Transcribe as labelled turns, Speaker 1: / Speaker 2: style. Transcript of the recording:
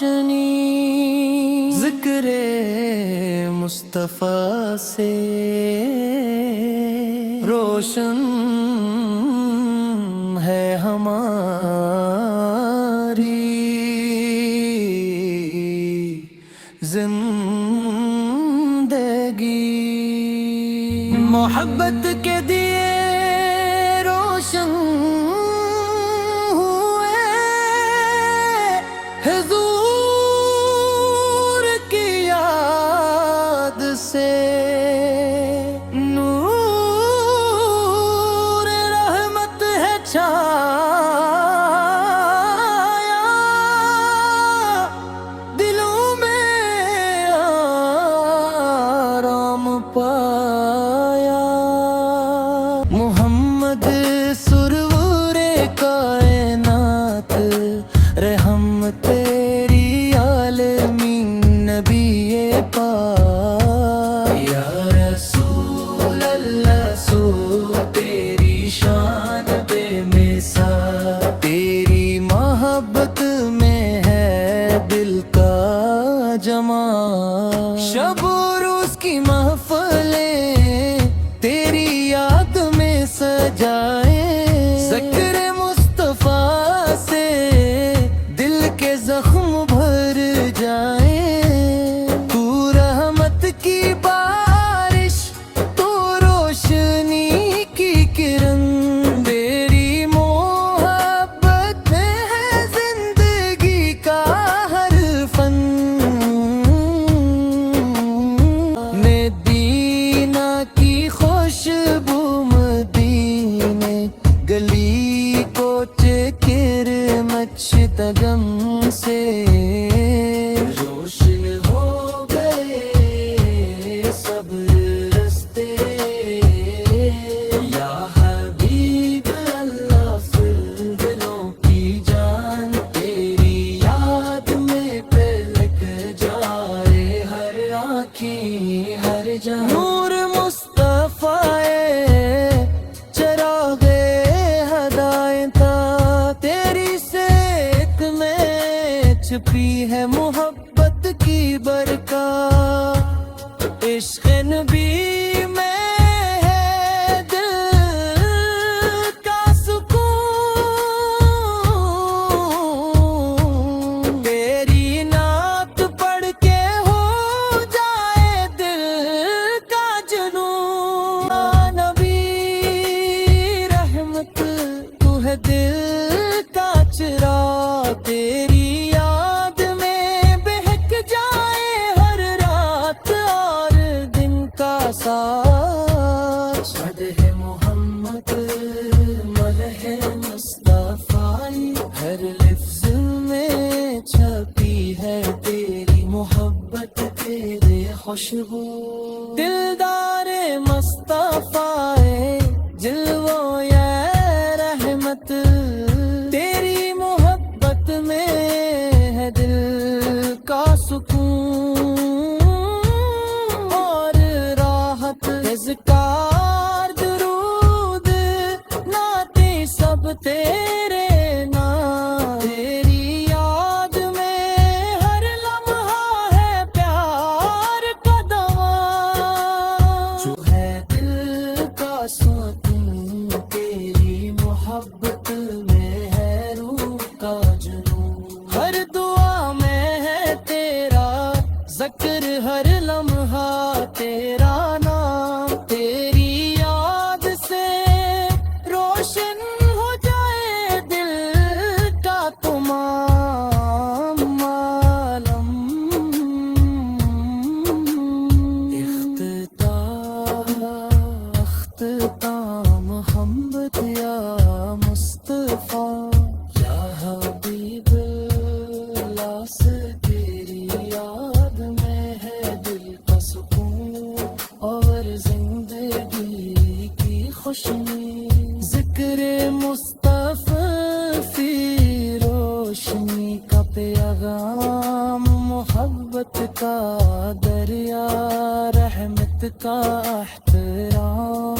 Speaker 1: روشنی ذکر مصطفیٰ سے روشن ہے ہماری زندگی محبت کے دیے روشن ہوئے حضور کی یاد سے نور رحمت ہے چھایا دلوں میں آرام پایا محمد سرور کائنات رحم تیری عالمین نبی پاک یا رسول اللہ سو تیری شان بے مثال تیری محبت میں ہے دل کا جمال شب و روز کی محفلیں تیری یاد میں سجائے ذکر مصطفیٰ سے دل کے زخم بھر جائے تو رحمت کی بارش تو روشنی کی کرن تیری محبت میں ہے زندگی کا ہر فن مدینہ کی خوشبو مدینے گلی کوچے کرمچتگم سے روشن ہو گئے سب رستے یا حبیب اللہ فل دلوں کی جان تیری یاد میں پلک جائے ہر آنکھیں ہر جان نور مصطفیٰ چراغ ہدایت تیری سیک میں چھپی ہے محبت کی برکات عشق نبی میں ہے دل کا سکون تیری نعت پڑھ کے ہو جائے دل کا جنون نبی رحمت تو ہے دل کا چراغ تیری یاد میں بہک جائے ہر رات اور دن کا ساتھ مدح محمد مدح مصطفیٰ ہر لفظ میں چھپی ہے تیری محبت تیرے خوشبو دلدار مصطفیٰ جلوہ یا رحمت تیری محبت میں ہے دل کا سکون اور راحت اذکار درود نعتیں سب تیرے نام تیری یاد میں ہر لمحہ ہے پیار کا دوا جو ہے دل کا سکون تیری محبت میں ہے روح کا جنون ہر دعا میں ہے تیرا ذکر ہر لمحہ تیرا نام تیری یاد سے روشن ہو جائے دل کا تمام عالم اختتام محمد یا مصطفیٰ یا حبیب اللہ سے تیری یاد میں ہے دل کا سکون اور زندگی کی خوشنی ذکر مصطفیٰ فی روشنی کا پیغام محبت کا دریا رحمت کا احترام